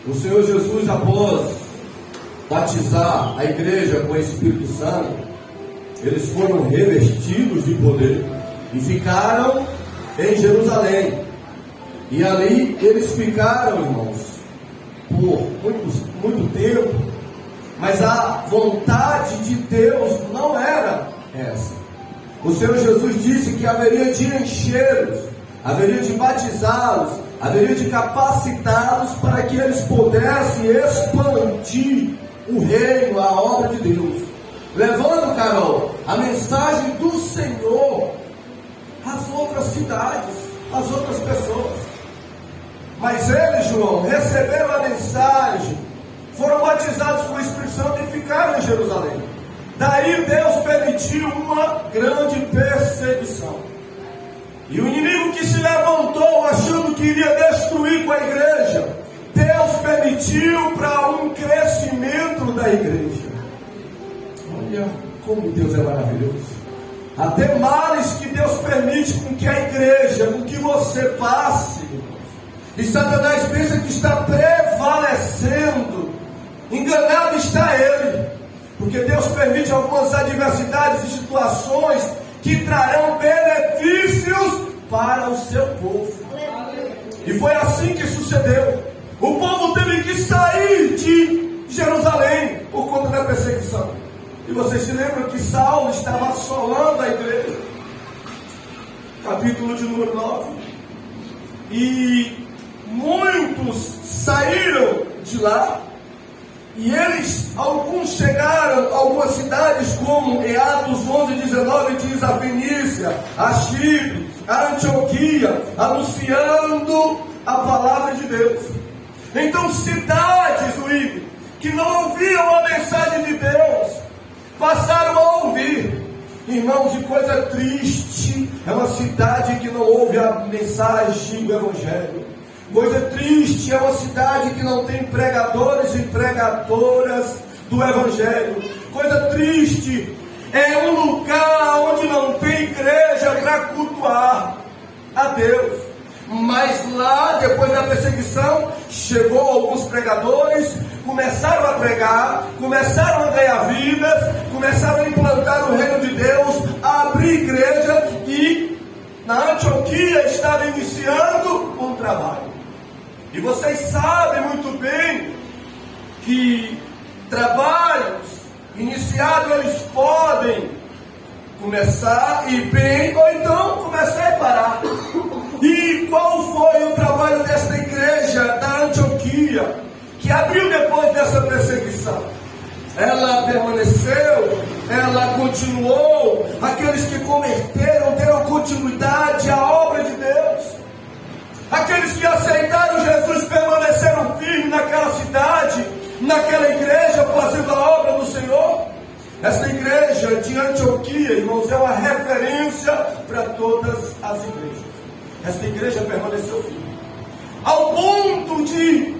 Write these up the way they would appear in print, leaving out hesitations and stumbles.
O Senhor Jesus, após batizar a igreja com o Espírito Santo, eles foram revestidos de poder e ficaram em Jerusalém. E ali eles ficaram, irmãos, por muito tempo. Mas a vontade de Deus não era essa. O Senhor Jesus disse que haveria de enchê-los, haveria de batizá-los, haveria de capacitá-los para que eles pudessem expandir o reino, a obra de Deus, levando, Carol, a mensagem do Senhor às outras cidades, às outras pessoas. Mas eles, João, receberam a mensagem, foram batizados com o Espírito Santo e ficaram em Jerusalém. Daí Deus permitiu uma grande perseguição. E o inimigo que se levantou achando que iria destruir com a igreja, Deus permitiu para um crescimento da igreja. Olha como Deus é maravilhoso. Até males que Deus permite com que a igreja, com que você passe. E Satanás pensa que está prevalecendo. Enganado está ele. Porque Deus permite algumas adversidades e situações que trarão benefícios para o seu povo. E foi assim que sucedeu. O povo teve que sair de Jerusalém por conta da perseguição. E vocês se lembram que Saulo estava assolando a igreja. Capítulo de número 9. E muitos saíram de lá. E eles, alguns chegaram a algumas cidades, como em Atos 11:19 diz, a Fenícia, a Chipre, a Antioquia, anunciando a palavra de Deus. Então cidades, Luís, que não ouviam a mensagem de Deus, passaram a ouvir. Irmãos, e coisa triste é uma cidade que não ouve a mensagem do Evangelho. Coisa triste é uma cidade que não tem pregadores e pregadoras do Evangelho. Coisa triste é um lugar onde não tem igreja para cultuar a Deus. Mas lá, depois da perseguição, chegou alguns pregadores, começaram a pregar, começaram a ganhar vidas, começaram a implantar o reino de Deus, a abrir igreja, e na Antioquia estava iniciando um trabalho. E vocês sabem muito bem que trabalhos iniciados eles podem começar e bem, ou então começar e parar. E qual foi o trabalho desta igreja da Antioquia, que abriu depois dessa perseguição? Ela permaneceu, ela continuou, aqueles que converteram deram continuidade à obra de Deus. Aqueles que aceitaram Jesus permaneceram firmes naquela cidade, naquela igreja, fazendo a obra do Senhor. Essa igreja de Antioquia, irmãos, é uma referência para todas as igrejas. Essa igreja permaneceu firme, ao ponto de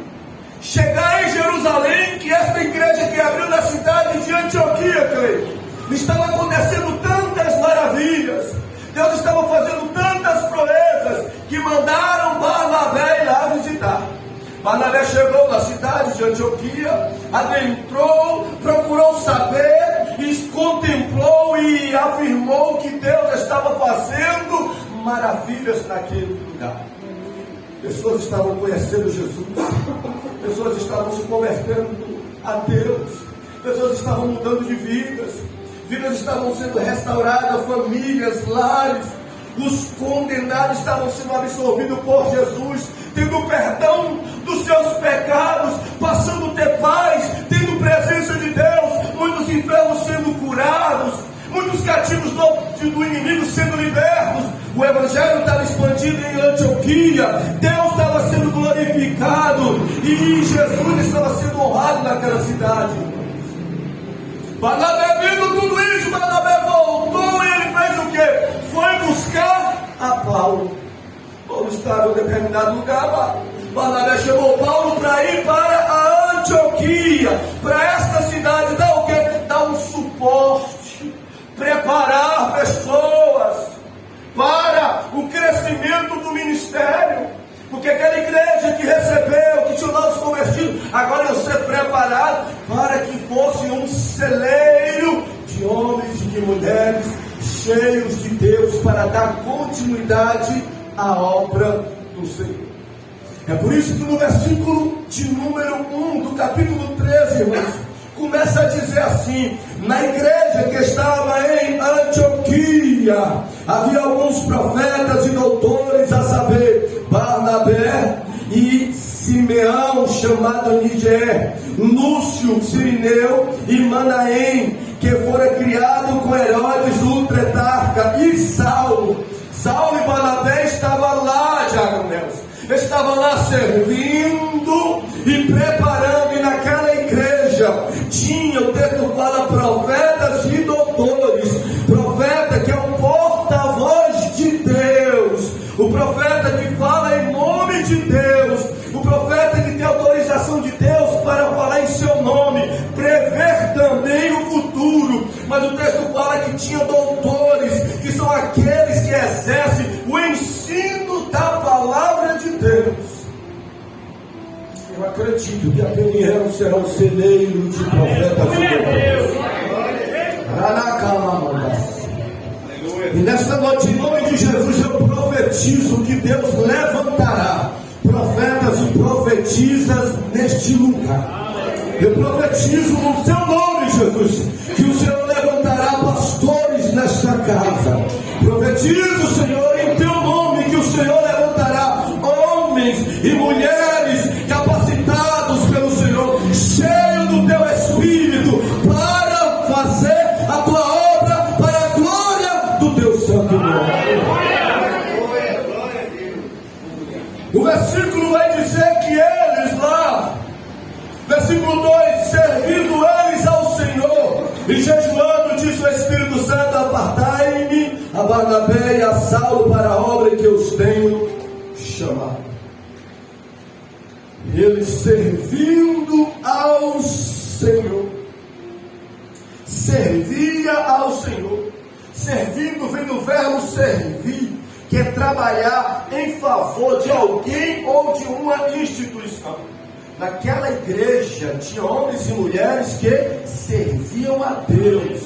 chegar em Jerusalém, que essa igreja que abriu na cidade de Antioquia, creio, estava acontecendo tantas maravilhas, Deus estava fazendo tantas proezas, que mandaram Barnabé ir lá visitar. Barnabé chegou na cidade de Antioquia, adentrou, procurou saber, e contemplou e afirmou que Deus estava fazendo maravilhas naquele lugar. Pessoas estavam conhecendo Jesus, pessoas estavam se convertendo a Deus, pessoas estavam mudando de vidas estavam sendo restauradas, famílias, lares. Os condenados estavam sendo absorvidos por Jesus, tendo perdão dos seus pecados, passando a ter paz, tendo presença de Deus, muitos enfermos sendo curados, muitos cativos do inimigo sendo libertos. O Evangelho estava expandido em Antioquia, Deus estava sendo glorificado e Jesus estava sendo honrado naquela cidade. Barnabé, vendo tudo isso, Barnabé voltou e ele fez o quê? Foi buscar a Paulo. Paulo estava em um determinado lugar. Barnabé chamou Paulo para ir para a Antioquia, para esta cidade, dar o quê? Dar um suporte, preparar pessoas para o crescimento do ministério. Porque aquela igreja que recebeu, que tinha novos convertidos, para que fosse um celeiro de homens e de mulheres cheios de Deus para dar continuidade à obra do Senhor. É por isso que no versículo de número 1 do capítulo 13, irmãos, começa a dizer assim: na igreja que estava em Antioquia, havia alguns profetas e doutores, a saber, Barnabé e Simeão, chamado Niger, Lúcio, Cirineu e Manaém, que fora criado com Herodes, o tetrarca, e Saulo. Saulo e Barnabé estavam lá, Jaconeus, estavam lá servindo e preparando, e naquela igreja tinha, o texto fala, profetas e doutores. Profeta que é o porta-voz de Deus, o profeta que fala em nome de Deus, o profeta que tem autorização de Deus para falar em seu nome, prever também o futuro. Mas o texto fala que tinha doutores, que são aqueles que exercem o ensino da palavra de Deus. Eu acredito que a Peniel será um celeiro de profetas e doutores. E nesta noite, em nome de Jesus, eu profetizo que Deus levantará profetas e profetisas neste lugar. Eu profetizo no seu nome, Jesus, que o Senhor levantará pastores nesta casa. Profetizo, Senhor, em teu nome, que o Senhor levantará homens e mulheres capacitados pelo Senhor, cheios do teu Espírito, para fazer a tua obra para a glória do teu santo nome. O versículo vai dizer que eles lá, versículo 2, servindo eles ao Senhor e jejuando, disse o Espírito Santo: apartai-me a Barnabé e a Saulo para a obra que eu os tenho chamado. Eles servindo ao Senhor, servia ao Senhor. Servindo vem do verbo servir, que é trabalhar em favor de alguém ou de uma instituição. Naquela igreja tinha homens e mulheres que serviam a Deus,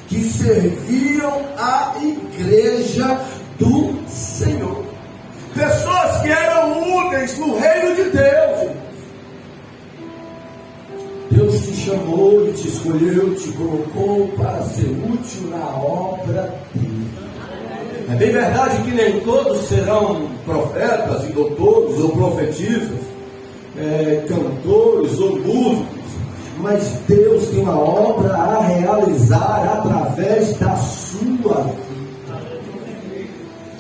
que serviam a igreja do Senhor. Pessoas que eram úteis no reino de Deus. Deus te chamou e te escolheu, te colocou para ser útil na obra dele. É bem verdade que nem todos serão profetas e doutores ou profetisas, cantores ou músicos, mas Deus tem uma obra a realizar através da sua vida.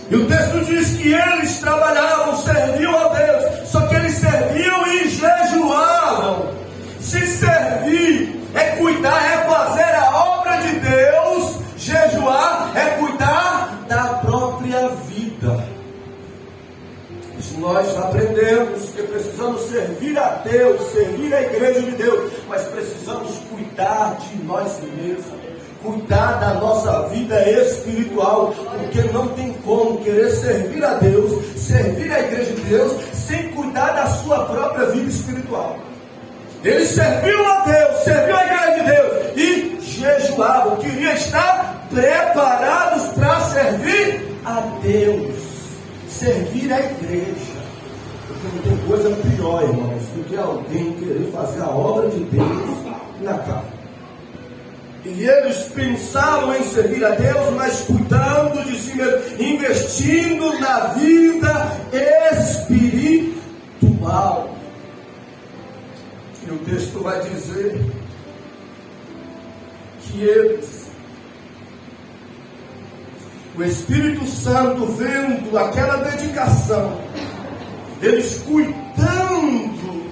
E o texto diz que eles trabalhavam, serviam a Deus, só que eles serviam e jejuavam. Se servir é cuidar, é fazer a obra de Deus, jejuar é cuidar da própria vida. Isso nós aprendemos, que precisamos servir a Deus, servir a igreja de Deus, mas precisamos cuidar de nós mesmos, cuidar da nossa vida espiritual, porque não tem como querer servir a Deus, servir a igreja de Deus, sem cuidar da sua própria vida espiritual. Eles serviam a Deus, serviam a igreja de Deus e jejuavam, queriam estar preparados para servir a Deus, servir a igreja. Porque não tem coisa pior, irmãos, do que alguém querer fazer a obra de Deus na carne. E eles pensavam em servir a Deus, mas cuidando de si mesmo, investindo na vida espiritual. E o texto vai dizer que eles, o Espírito Santo vendo aquela dedicação, eles cuidando,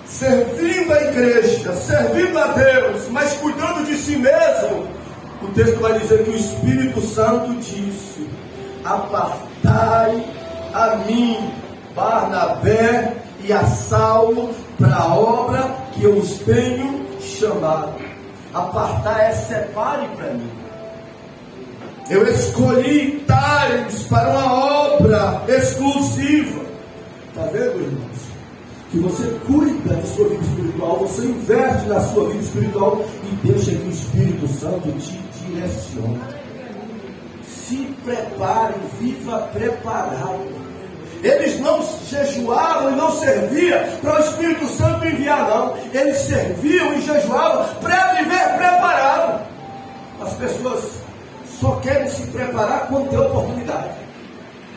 servindo a igreja, servindo a Deus, mas cuidando de si mesmo, o texto vai dizer que o Espírito Santo disse: apartai a mim, Barnabé e a Saulo, para a obra que eu os tenho chamado. Apartar é separe para mim. Eu escolhi tais para uma obra exclusiva. Está vendo, irmãos? que você cuida de sua vida espiritual, você investe na sua vida espiritual e deixa que o Espírito Santo te direcione. Se prepare, viva preparado. Eles não jejuavam e não serviam para o Espírito Santo enviar, não. Eles serviam e jejuavam para viver preparado. As pessoas só querem se preparar quando tem oportunidade.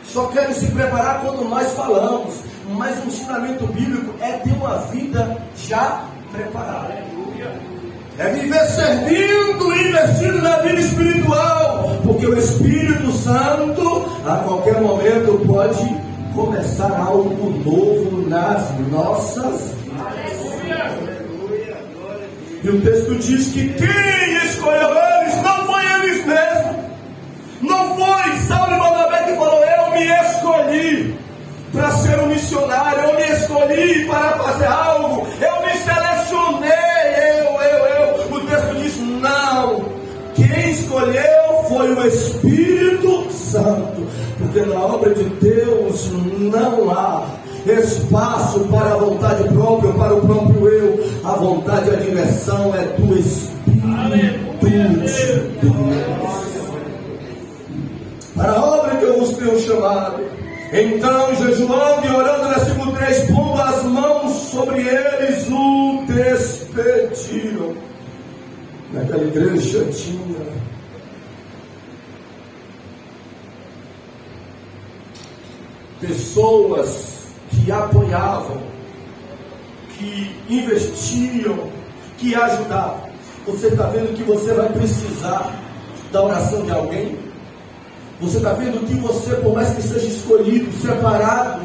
Só querem se preparar quando nós falamos. Mas o ensinamento bíblico é ter uma vida já preparada. É viver servindo e investindo na vida espiritual. Porque o Espírito Santo, a qualquer momento, pode começar algo novo nas nossas vidas. E o texto diz que quem escolheu eles não foi eles mesmos. Não foi Saulo e Barnabé que falou: eu me escolhi para ser um missionário, eu me escolhi para fazer algo, eu me selecionei, eu. O texto diz: não, quem escolheu foi o Espírito Santo, porque na obra de Deus não há espaço para a vontade própria, para o próprio eu. A vontade e a direção é do Espírito de Deus. Para a obra que eu vos tenho chamado. Então, jejuando e orando, versículo 3, pondo as mãos sobre eles, o despediram. Naquela igreja tinha pessoas que apoiavam, que investiam, que ajudavam. Você está vendo que você vai precisar da oração de alguém? Você está vendo que você, por mais que seja escolhido, separado,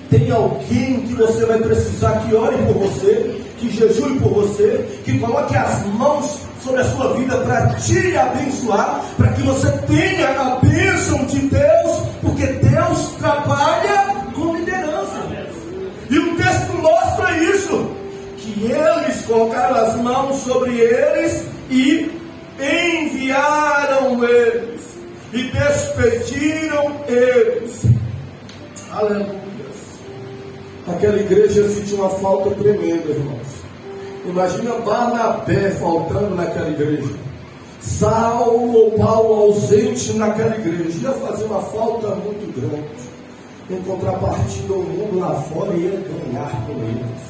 tem alguém que você vai precisar que ore por você, que jejue por você, que coloque as mãos sobre a sua vida para te abençoar, para que você tenha a bênção de Deus, porque Deus trabalha com liderança. E o texto mostra isso, que eles colocaram as mãos sobre eles e enviaram eles. E despediram eles. Aleluia. Aquela igreja sentiu uma falta tremenda, irmãos. Imagina Barnabé faltando naquela igreja, Saulo ou Paulo ausente naquela igreja. Ia fazer uma falta muito grande. Em contrapartida, o mundo lá fora ia ganhar com eles.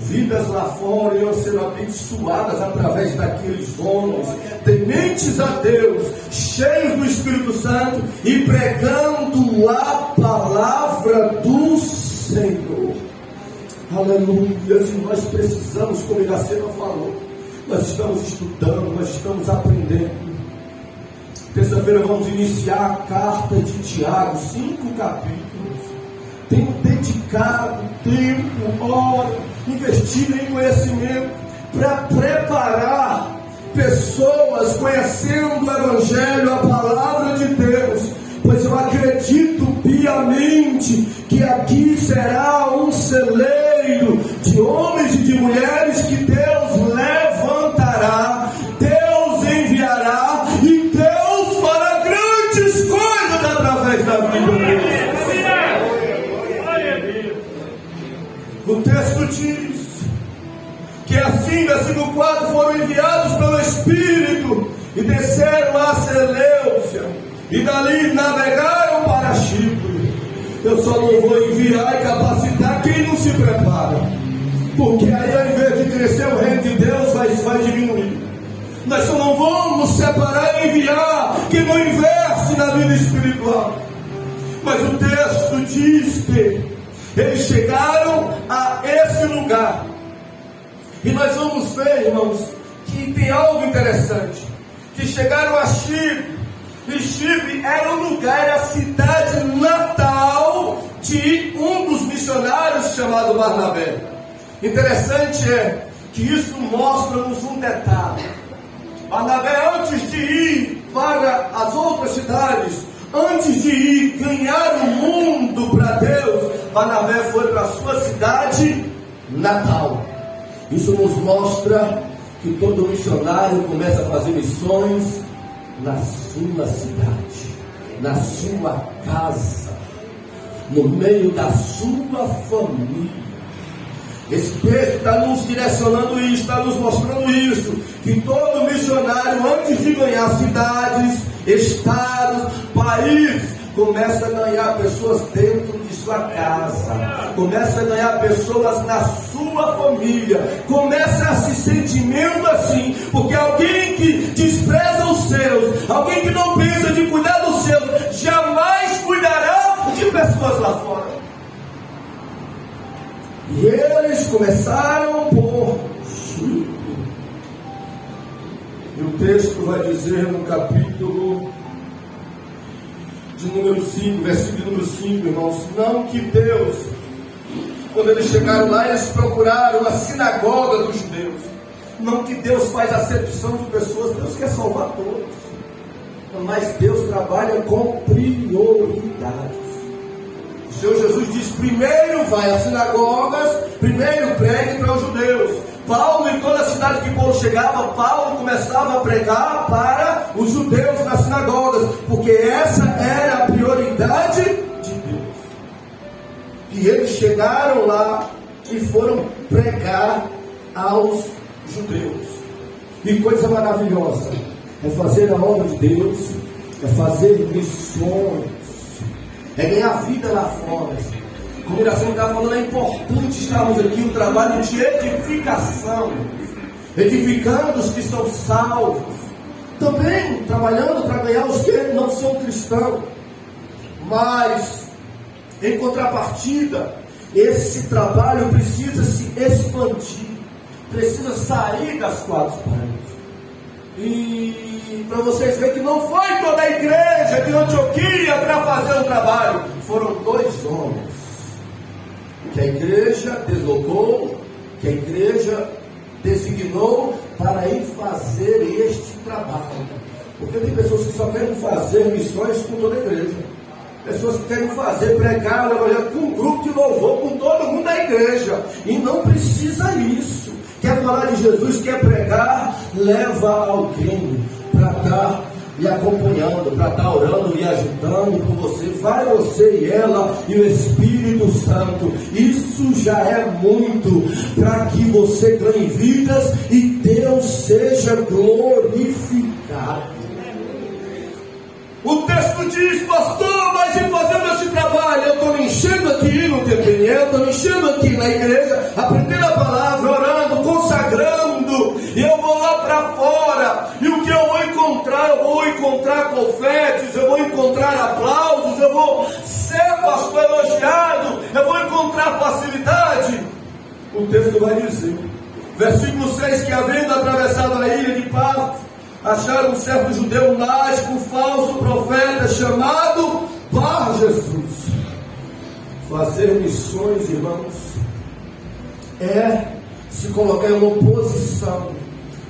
Vidas lá fora iam ser abençoadas através daqueles homens, tementes a Deus, cheios do Espírito Santo e pregando a palavra do Senhor. Aleluia. E nós precisamos, como Iracema falou, nós estamos estudando, nós estamos aprendendo. Terça-feira vamos iniciar a carta de Tiago, 5 capítulos. Tenho dedicado tempo, hora, investido em conhecimento para preparar pessoas conhecendo o Evangelho, a palavra de Deus, pois eu acredito piamente que aqui será um celeiro de homens e de mulheres que Deus levantará, Deus enviará e Deus fará grandes coisas através da vida deles. O texto diz que assim, versículo 4, foram enviados pelo Espírito e desceram a Seleucia e dali navegaram para Chipre. Eu só não vou enviar e capacitar quem não se prepara, porque aí ao invés de crescer o reino de Deus vai diminuir. Nós só não vamos separar e enviar quem não investe na vida espiritual. Mas o texto diz que eles chegaram a esse lugar. E nós vamos ver, irmãos, que tem algo interessante. Que chegaram a Chipre. E Chipre era o lugar, era a cidade natal de um dos missionários chamado Barnabé. Interessante é que isso mostra-nos um detalhe. Barnabé, antes de ir para as outras cidades, antes de ir ganhar o mundo para Deus, Barnabé foi para a sua cidade natal. Isso nos mostra que todo missionário começa a fazer missões na sua cidade, na sua casa, no meio da sua família. Esse texto está nos direcionando isso, está nos mostrando isso, que todo missionário, antes de ganhar cidades, estados, países, começa a ganhar pessoas dentro de sua casa, começa a ganhar pessoas na sua família, começa esse sentimento assim, porque alguém que despreza os seus, alguém que não pensa de cuidar dos seus, jamais cuidará de pessoas lá fora. E eles começaram por Chipre. E o texto vai dizer no capítulo de número 5, versículo de número 5, irmãos, não que Deus, quando eles chegaram lá, eles procuraram a sinagoga dos judeus. Não que Deus faz acepção de pessoas, Deus quer salvar todos. Mas Deus trabalha com prioridades. O Senhor Jesus diz: primeiro vai às sinagogas, primeiro pregue para os judeus. Paulo, em toda a cidade que Paulo chegava, Paulo começava a pregar para os judeus nas sinagogas, porque essa era a prioridade de Deus. E eles chegaram lá e foram pregar aos judeus. E coisa maravilhosa é fazer a obra de Deus, é fazer missões, é ganhar vida lá fora. Como o Iracema estava falando, é importante estarmos aqui, um trabalho de edificação, edificando os que são salvos, também trabalhando para ganhar os que não são cristãos. Mas, em contrapartida, esse trabalho precisa se expandir, precisa sair das quatro paredes. E para vocês verem que não foi toda a igreja de Antioquia para fazer o trabalho, foram 2 homens que a igreja deslocou, que a igreja designou para ir fazer este trabalho. Porque tem pessoas que só querem fazer missões com toda a igreja, pessoas que querem fazer, pregar o evangelho com um grupo de louvor, com todo mundo da igreja, e não precisa isso. Quer falar de Jesus, quer pregar, leva alguém para estar lhe acompanhando, para estar orando e ajudando por você. Vai você e ela e o Espírito Santo. Isso já é muito para que você ganhe vidas e Deus seja glorificado. O texto diz: pastor, mas em fazendo esse trabalho, eu estou me enchendo aqui no TPN, eu estou me enchendo aqui na igreja, aprendendo a palavra, orando, consagrando, e eu vou lá para fora, e o que eu vou encontrar? Eu vou encontrar confetes, eu vou encontrar aplausos, eu vou ser, pastor, elogiado, eu vou encontrar facilidade. O texto vai dizer, versículo 6, que havendo atravessado a ilha de Pafos, acharam um servo judeu mágico, falso profeta, chamado Bar Jesus. Fazer missões, irmãos, é se colocar em oposição,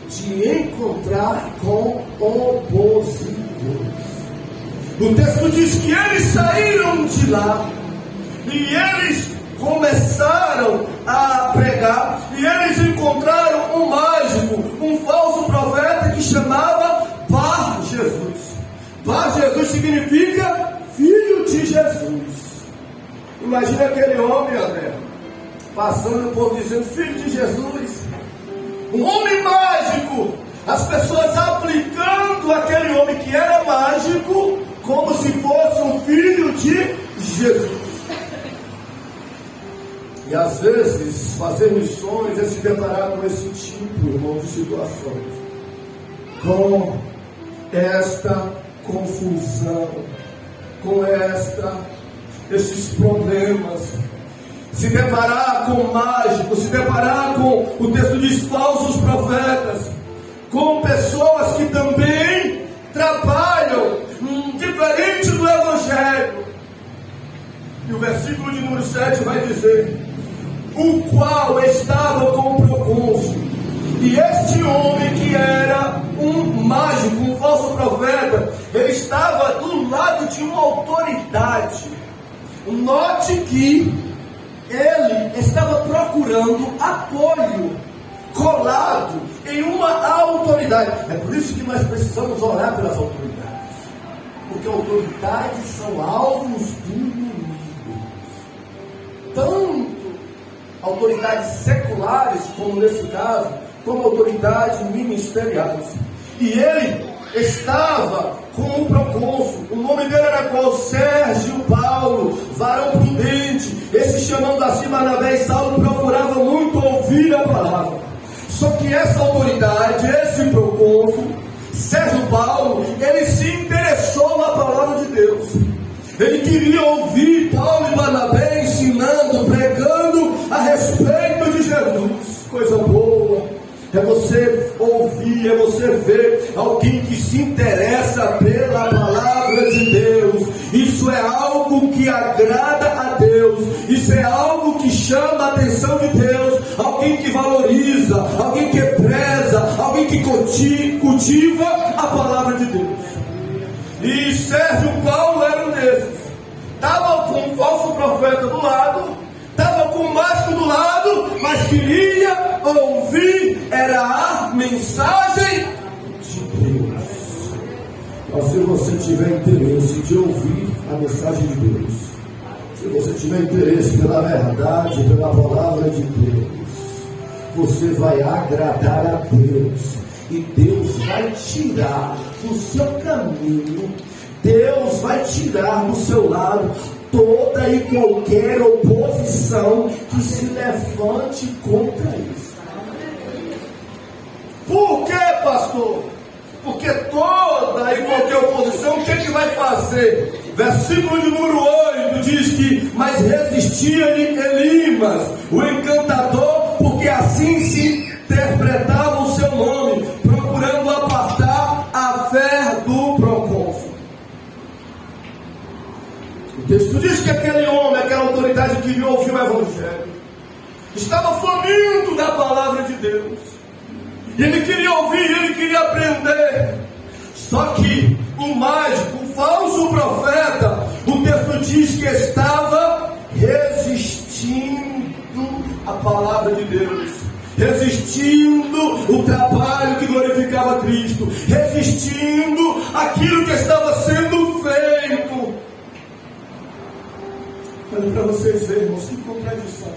de encontrar com opositores. O texto diz que eles saíram de lá e eles começaram a pregar, e eles encontraram um mágico, um falso profeta que chamava Bar Jesus. Bar Jesus significa filho de Jesus. Imagina aquele homem, André, passando o povo dizendo filho de Jesus, um homem mágico, as pessoas aplicando aquele homem que era mágico como se fosse um filho de Jesus. E às vezes fazer missões é se deparar com esse tipo, irmão, de situações, com esta confusão, com esses problemas, se deparar com mágicos, se deparar com, o texto diz, falsos profetas, com pessoas que também trabalham diferente do evangelho. E o versículo de número 7 vai dizer: o qual estava com o procônsul. E este homem, que era um mágico, um falso profeta, ele estava do lado de uma autoridade. Note que ele estava procurando apoio, colado em uma autoridade. É por isso que nós precisamos orar pelas autoridades, porque autoridades são alvos do inimigo. Tanto autoridades seculares, como nesse caso, como autoridades ministeriais. E ele estava com um procônsul, o nome dele era qual? Sérgio Paulo, varão prudente. Esse, chamando assim Barnabé e Saulo, procurava muito ouvir a palavra. Só que essa autoridade, esse procônsul, Sérgio Paulo, ele se interessou na palavra de Deus. Ele queria ouvir Paulo e Barnabé ensinando, pregando a respeito de Jesus. Coisa boa é você ouvir, é você ver alguém que se interessa pela palavra de Deus. Isso é algo que agrada a Deus, isso é algo que chama a atenção de Deus. Alguém que valoriza, alguém que preza, alguém que cultiva a palavra de Deus. E Sérgio Paulo era um desses. Estava com um falso profeta do lado, estava com o mágico do lado, mas queria ouvir, era a mensagem de Deus. Então, se você tiver interesse de ouvir a mensagem de Deus, se você tiver interesse pela verdade, pela palavra de Deus, você vai agradar a Deus, e Deus vai tirar do seu caminho, Deus vai tirar do seu lado toda e qualquer oposição que se levante contra isso. Por que, pastor? Porque toda e qualquer oposição, o que é que vai fazer? Versículo de número 8 diz que: mas resistia-lhe Elimas, o encantador, porque assim se interpretava o seu nome, procurando apartar a fé do procônsul. O texto diz que aquele homem, aquela autoridade que queria ouvir o Evangelho, estava faminto da palavra de Deus. E ele queria ouvir, ele queria aprender. Só que o mágico, o falso profeta, o texto diz que estava resistindo à palavra de Deus, resistindo o trabalho que glorificava Cristo, resistindo aquilo que estava sendo feito. Olha para vocês verem, irmãos, que contradição.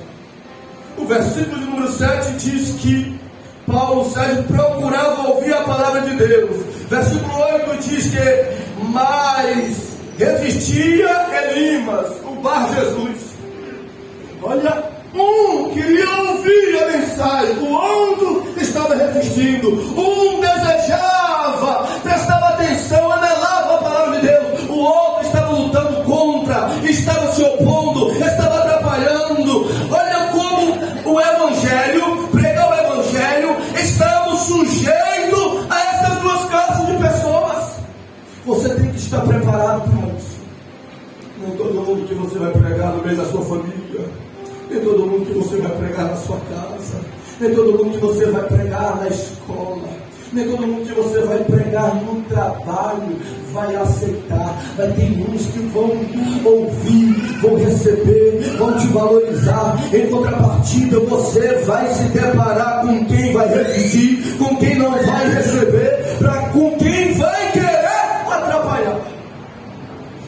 O versículo de número 7 diz que Paulo, Sérgio, procurava ouvir a palavra de Deus. Versículo 8 diz que mais resistia Elimas, o Bar Jesus. Olha, um queria ouvir a mensagem, o outro estava resistindo. Um desejava, prestava atenção, anelava a palavra de Deus. O outro estava lutando contra, estava se opondo, estava atrapalhando. Olha como o Evangelho, pregar o Evangelho, estamos sujeitos a essas duas classes de pessoas. Você tem que estar preparado para isso. Não todo mundo que você vai pregar no meio da sua família, nem todo mundo que você vai pregar na sua casa, nem todo mundo que você vai pregar na escola, nem todo mundo que você vai pregar no trabalho vai aceitar. Vai ter uns que vão ouvir, vão receber, vão te valorizar. Em contrapartida, você vai se deparar com quem vai resistir, com quem não vai receber, com quem vai querer atrapalhar.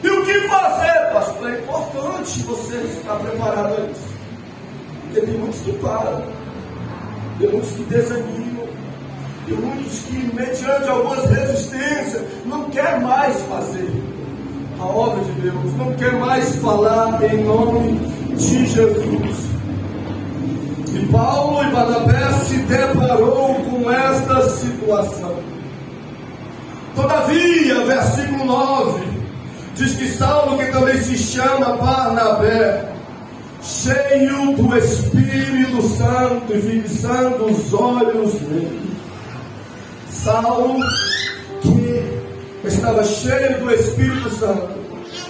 E o que fazer, pastor? É importante você estar preparado a isso. Porque tem muitos que param, tem muitos que desanimam, tem muitos que, mediante algumas resistências, não quer mais fazer a obra de Deus, não quer mais falar em nome de Jesus. E Paulo e Barnabé se deparou com esta situação. Todavia, versículo 9, diz que Saulo, que também se chama Barnabé, cheio do Espírito Santo e fixando os olhos nele. Saulo, que estava cheio do Espírito Santo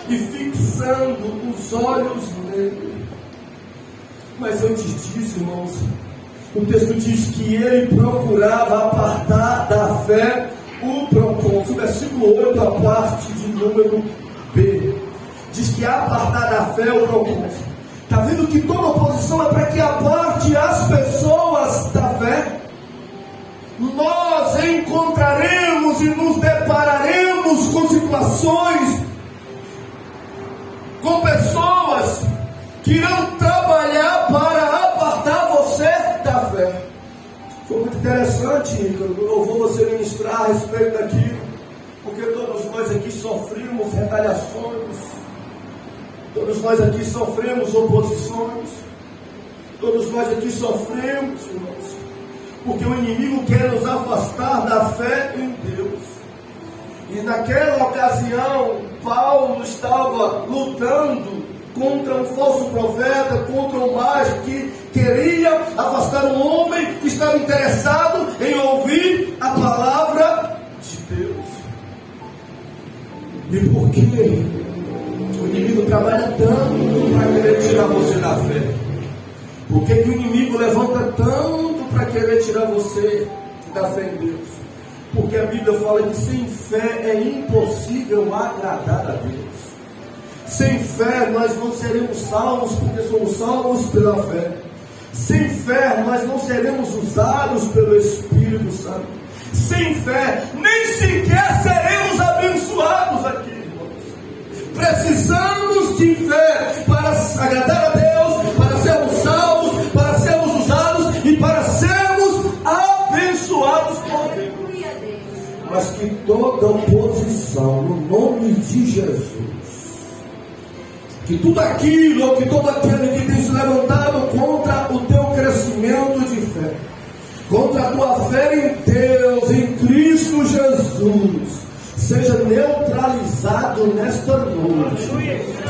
e fixando os olhos nele. Mas antes disso, irmãos, o texto diz que ele procurava apartar da fé o procônsul. Versículo 8, a parte de número B, diz que apartar da fé o procônsul. Está vendo que toda oposição é para que aparte as pessoas da fé? Nós encontraremos e nos depararemos com situações, com pessoas que irão trabalhar para apartar interessante, no louvor, você ministrar a respeito daquilo, porque todos nós aqui sofremos retaliações, todos nós aqui sofremos oposições, todos nós aqui sofremos, irmãos, porque o inimigo quer nos afastar da fé em Deus. E naquela ocasião, Paulo estava lutando contra um falso profeta, contra um mágico que queria afastar um homem que estava interessado em ouvir a palavra de Deus. E por que o inimigo trabalha tanto para querer tirar você da fé? Por que o inimigo levanta tanto para querer tirar você da fé em Deus? Porque a Bíblia fala que sem fé é impossível agradar a Deus. Sem fé nós não seremos salvos, porque somos salvos pela fé. Sem fé nós não seremos usados pelo Espírito Santo. Sem fé nem sequer seremos abençoados aqui, irmãos. Precisamos de fé para agradar a Deus, para sermos salvos, para sermos usados e para sermos abençoados por Deus. Mas que toda oposição no nome de Jesus, que tudo aquilo ou que todo aquele que tem se levantado contra o teu crescimento de fé, contra a tua fé em Deus, em Cristo Jesus, seja neutralizado nesta noite,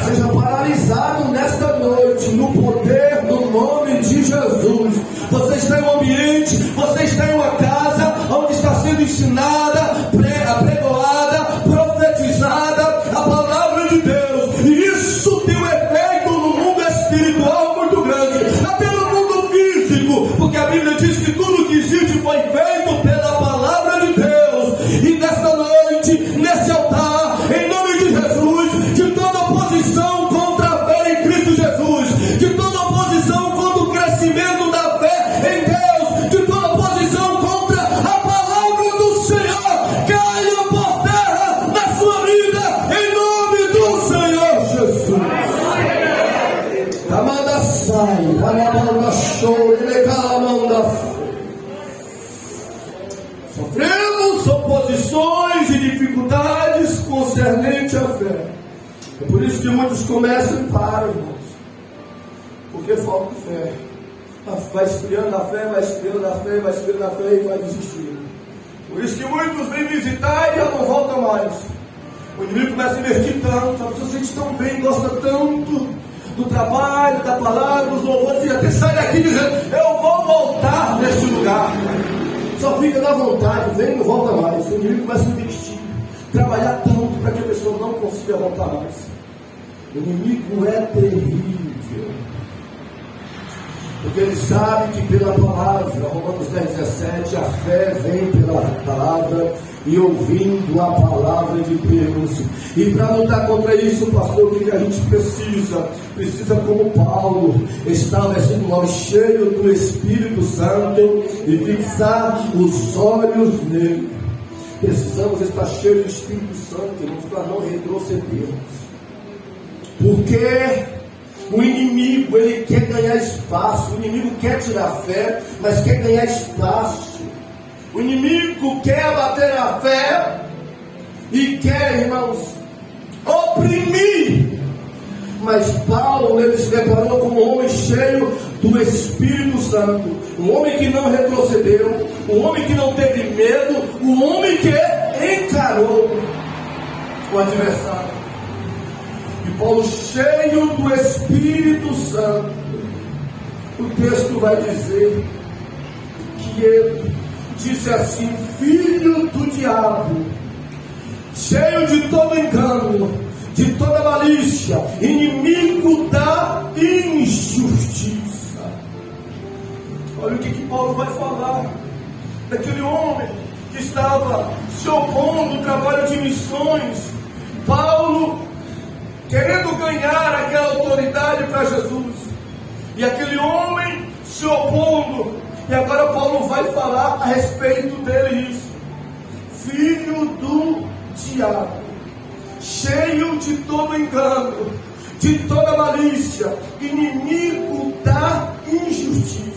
seja paralisado nesta noite, no poder do nome de Jesus. Você está em um ambiente, você está em uma casa onde está sendo ensinada, pregoada, profetizada a palavra de Deus, e isso tem um efeito no mundo espiritual muito grande, até no mundo físico, porque a Bíblia diz que tudo que existe foi feito pela palavra de Deus. E nesta noite, nesse altar, em nome de Jesus, de toda oposição contra a fé em Cristo Jesus, de toda oposição contra o crescimento da fé em Deus, de toda oposição contra a palavra do Senhor, caia por terra na sua vida, em nome do Senhor Jesus. Amanda sai, Amanda show, ele calamanda. Sofremos oposições e dificuldades concernente à fé. É por isso que muitos começam e param, irmãos, porque falta fé. Vai esfriando a fé, vai esfriando a fé, vai esfriando a fé e vai desistir. Por isso que muitos vêm visitar e já não voltam mais. O inimigo começa a investir tanto, a pessoa se sente tão bem, gosta tanto do trabalho, da palavra, dos louvores, e até sai daqui dizendo: eu vou voltar neste lugar. Só fica na vontade, vem e não volta mais. O inimigo começa a investir, trabalhar tanto para que a pessoa não consiga voltar mais. O inimigo é terrível, porque ele sabe que pela palavra, Romanos 10:17, a fé vem pela palavra e ouvindo a palavra de Deus. E para lutar contra isso, pastor, o que a gente precisa? Precisa, como Paulo, estar versículo 9, cheio do Espírito Santo e fixar os olhos nele. Precisamos estar cheios do Espírito Santo, irmãos, para não retrocedermos. Porque o inimigo, ele quer ganhar espaço. O inimigo quer tirar fé, mas quer ganhar espaço. O inimigo quer abater a fé e quer, irmãos, oprimir. Mas Paulo, ele se deparou como um homem cheio do Espírito Santo, um homem que não retrocedeu, um homem que não teve medo, um homem que encarou o adversário. E Paulo, cheio do Espírito Santo, o texto vai dizer que ele disse assim: filho do diabo, cheio de todo engano, de toda malícia, inimigo da injustiça. Olha o que Paulo vai falar daquele homem que estava se opondo ao trabalho de missões. Paulo querendo ganhar aquela autoridade para Jesus, e aquele homem se opondo. E agora Paulo vai falar a respeito dele isso: filho do diabo, cheio de todo engano, de toda malícia, inimigo da injustiça.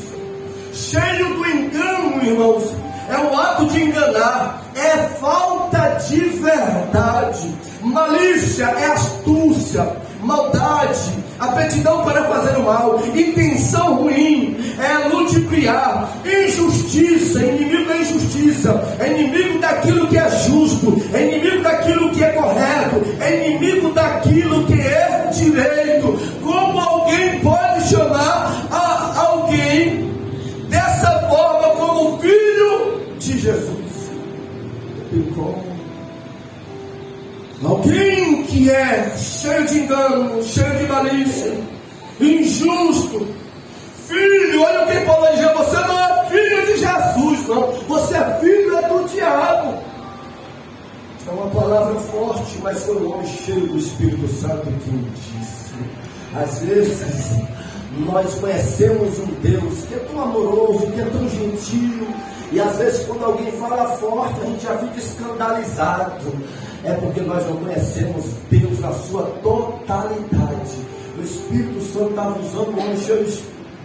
Cheio do engano irmãos, é um ato de enganar, é falta de verdade. Malícia é astúcia, maldade, aptidão para fazer o mal, intenção ruim, é ludibriar, injustiça, inimigo da injustiça, é inimigo daquilo que é justo, é inimigo daquilo que é correto, é inimigo daquilo que é direito. Como alguém pode chamar a alguém dessa forma como filho de Jesus? Alguém que é cheio de engano, cheio de malícia, injusto, filho, olha o que Paulo diz: você não é filho de Jesus, não, você é filho do diabo. É uma palavra forte, mas foi um homem cheio do Espírito Santo quem disse. Às vezes nós conhecemos um Deus que é tão amoroso, que é tão gentil, e às vezes quando alguém fala forte, a gente já fica escandalizado. É porque nós não conhecemos Deus na sua totalidade. O Espírito Santo estava usando o homem cheio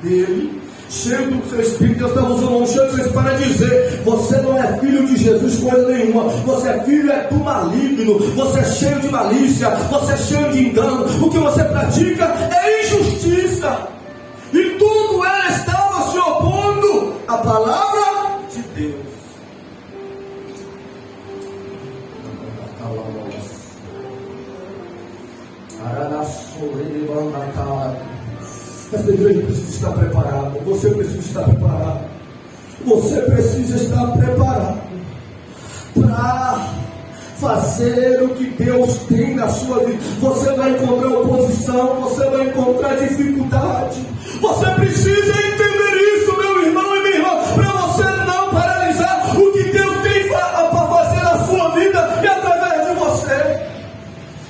dele, cheio do seu Espírito. Deus estava usando o homem cheio de vocês para dizer: você não é filho de Jesus coisa nenhuma, você é filho do maligno, você é cheio de malícia, você é cheio de engano, o que você pratica é injustiça, e tudo ela estava se opondo à palavra de Deus. Essa igreja precisa estar preparada. Você precisa estar preparado. Você precisa estar preparado para fazer o que Deus tem na sua vida. Você vai encontrar oposição, você vai encontrar dificuldade. Você precisa entender isso, meu irmão e minha irmã, para você não paralisar o que Deus tem para fazer na sua vida e através de você.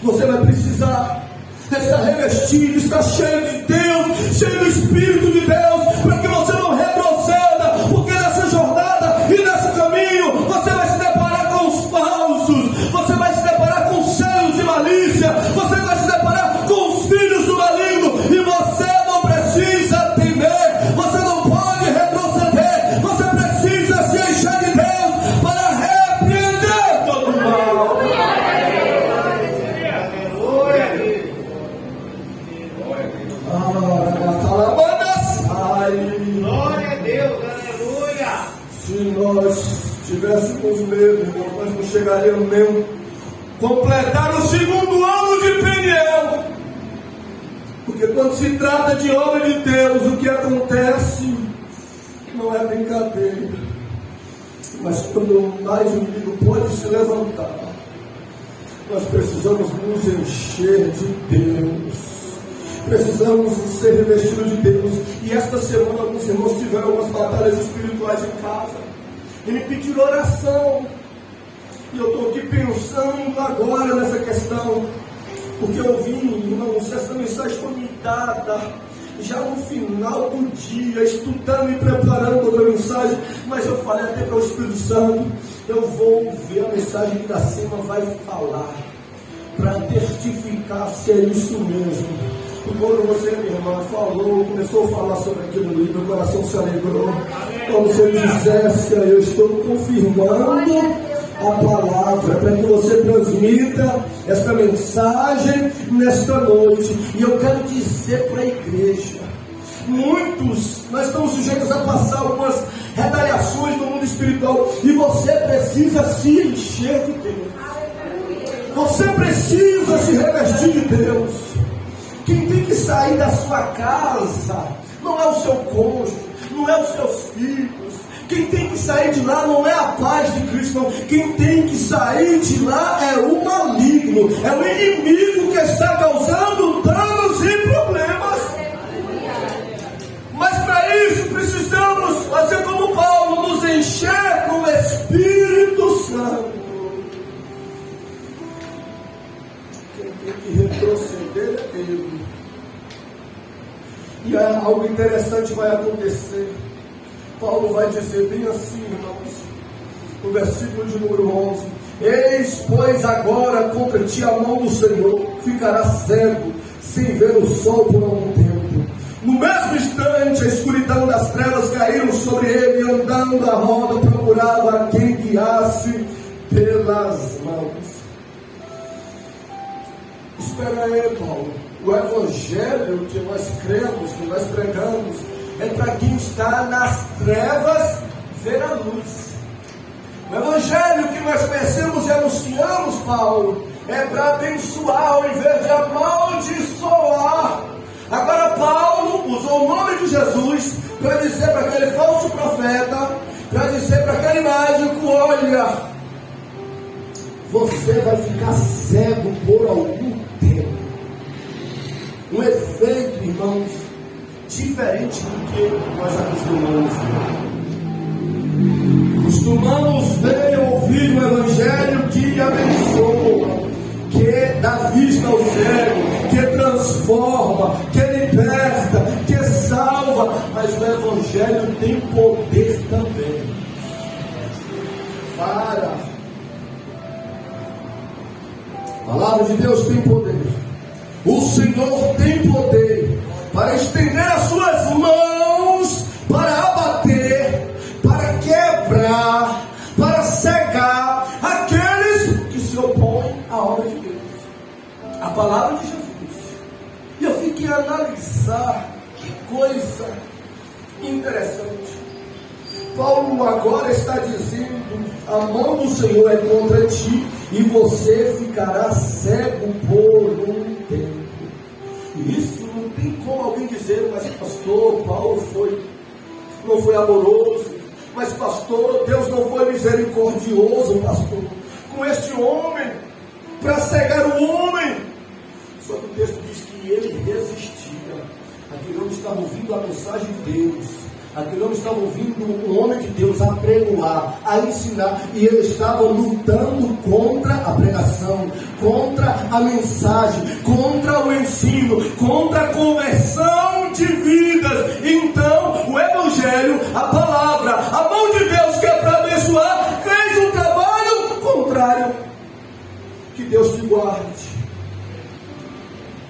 Você vai precisar estar revestido, estar cheio de Deus, cheio do Espírito de Deus, para que você não retroceda, porque nessa jornada e nesse caminho você vai se deparar com os falsos, você vai se deparar com os cheios de malícia, você vai se deparar com os filhos do maligno, e você não precisa temer, você não pode retroceder, você precisa se encher de Deus para repreender todo o mal. Glória a Deus, aleluia. Se nós tivéssemos medo, irmão, nós não chegaríamos mesmo completar o 2º ano de Peniel. Porque quando se trata de obra de Deus, o que acontece não é brincadeira. Mas quando mais o inimigo pode se levantar, nós precisamos nos encher de Deus. Precisamos ser revestidos de Deus. E esta semana alguns irmãos tiveram algumas batalhas espirituais em casa e me pediram oração. E eu estou aqui pensando agora nessa questão, porque eu vim, irmãos, essa mensagem foi me dada já no final do dia, estudando e preparando a mensagem, mas eu falei até para o Espírito Santo: eu vou ver a mensagem que da cima vai falar, para testificar se é isso mesmo. E quando você, minha irmã, falou, começou a falar sobre aquilo ali, meu coração se alegrou. Como se eu dissesse: eu estou confirmando a palavra, para que você transmita esta mensagem nesta noite. E eu quero dizer para a igreja: nós estamos sujeitos a passar algumas retaliações no mundo espiritual, e você precisa se encher de Deus. Você precisa se revestir de Deus. Quem tem que sair da sua casa não é o seu cônjuge, não é os seus filhos. Quem tem que sair de lá não é a paz de Cristo, não. Quem tem que sair de lá é o maligno, é o inimigo que está causando danos e problemas. Mas para isso precisamos fazer como Paulo, nos encher com o Espírito Santo. Quem tem que retroceder é ele. E algo interessante vai acontecer. Paulo vai dizer bem assim, irmãos, no versículo de número 11: eis, pois, agora contra ti a mão do Senhor, ficará cego, sem ver o sol por algum tempo. No mesmo instante, a escuridão das trevas caíram sobre ele, andando à roda, procurava quem guiasse pelas mãos. Espera aí, Paulo. O evangelho que nós cremos, que nós pregamos, é para quem está nas trevas ver a luz. O evangelho que nós conhecemos e anunciamos, Paulo, é para abençoar ao invés de amaldiçoar. Agora Paulo usou o nome de Jesus para dizer para aquele falso profeta, para dizer para aquele mágico: olha, você vai ficar cego por algum tempo. Um efeito, irmãos, diferente do que nós acostumamos ver. Costumamos ver e ouvir o evangelho que abençoa, que dá vista ao cego, que transforma, que liberta, que salva, mas o evangelho tem poder também. A palavra de Deus tem poder. O Senhor tem poder para estender as suas mãos, para abater, para quebrar, para cegar aqueles que se opõem à obra de Deus. A palavra de Jesus. E eu fiquei a analisar que coisa interessante. Paulo agora está dizendo: a mão do Senhor é contra ti e você ficará cego por um tempo. E isso não tem como alguém dizer: mas pastor, Paulo não foi amoroso, mas pastor, Deus não foi misericordioso, pastor, com este homem, para cegar o homem. Só que o texto diz que ele resistia. Aquele homem estava ouvindo a mensagem de Deus, aquele homem estava ouvindo um homem de Deus a pregoar, a ensinar, e ele estava lutando contra a pregação, contra a mensagem, contra o ensino, contra a conversão de vidas. Então o evangelho, a palavra, a mão de Deus que é para abençoar, fez um trabalho contrário. Que Deus te guarde,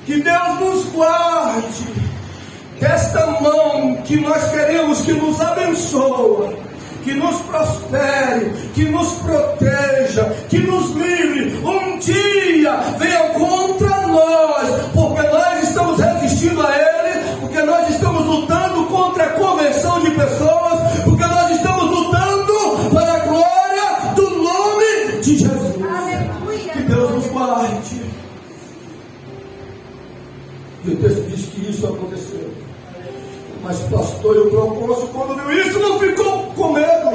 que Deus nos guarde desta mão que nós queremos que nos abençoe, que nos prospere, que nos proteja, que nos livre. Um dia venha contra nós, porque nós estamos resistindo a Ele, porque nós estamos lutando contra a conversão de pessoas, porque nós estamos lutando para a glória do nome de Jesus. Aleluia. Que Deus nos guarde. E o texto diz que isso aconteceu. Mas pastor, o propósito, quando viu isso, não ficou com medo,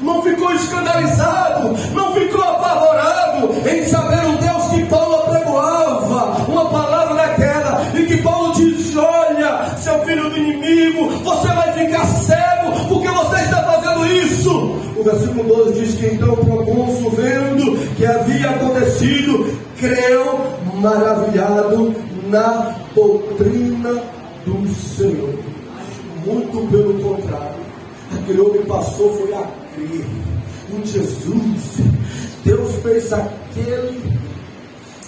não ficou escandalizado, não ficou apavorado em saber o Deus que Paulo apregoava, uma palavra daquela, e que Paulo disse: olha, seu filho do inimigo, você vai ficar cego, porque você está fazendo isso. O versículo 12 diz que então o procônsul, vendo que havia acontecido, creu maravilhado na doutrina do Senhor. Muito pelo contrário, aquele homem passou foi a crer em Jesus. Deus fez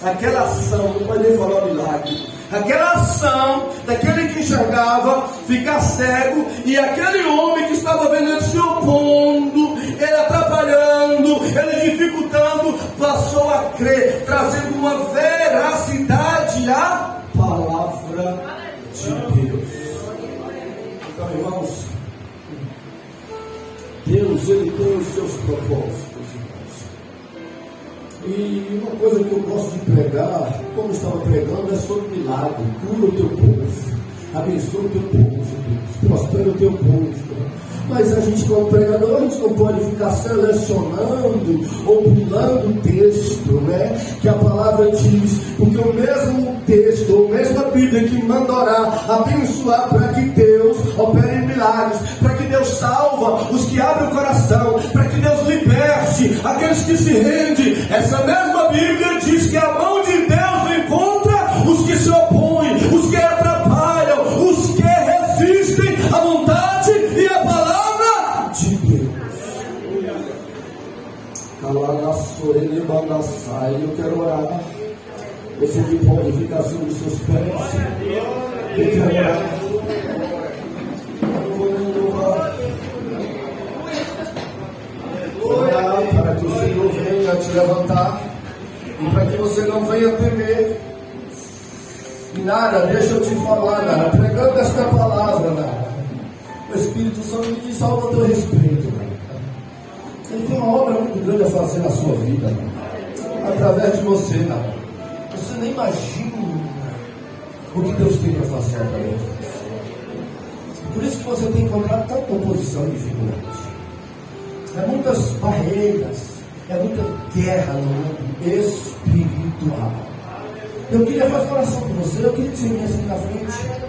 aquela ação, não pode nem falar milagre, aquela ação daquele que enxergava ficar cego, e aquele homem que estava vendo ele se opondo, ele atrapalhando, ele dificultando, passou a crer, trazendo uma veracidade à palavra de Deus. Então, irmãos, Deus, Ele tem os seus propósitos, irmãos. E uma coisa que eu gosto de pregar, como eu estava pregando, é sobre milagre. Cura o teu povo, abençoa o teu povo, Deus, prospera o teu povo. Mas a gente, como pregador, a gente não pode ficar selecionando ou pulando o texto, né? Que a palavra diz, porque o mesmo texto, ou mesma Bíblia que manda orar, abençoar para que Deus opere milagres, para que Deus salva os que abrem o coração, para que Deus liberte aqueles que se rendem. Essa mesma Bíblia diz que a mão de Deus vem contra os que se opõem, os que atrapalham, os que resistem à vontade e à palavra de Deus. Eu quero orar. Você que pode ficar sobre os seus pés. Eu quero orar. levantar e para que você não venha temer. E Nara, deixa eu te falar, Nara, pregando esta palavra, Nara, o Espírito Santo me diz algo a teu respeito, Nara. Ele tem uma obra muito grande a fazer na sua vida, Nara, através de você, Nara. Você nem imagina o que Deus tem para fazer através de você. Por isso que você tem encontrado tanta oposição e dificuldade. É muitas barreiras, é muita guerra no mundo espiritual. Eu queria fazer uma oração com você, eu queria que você viesse aqui na frente.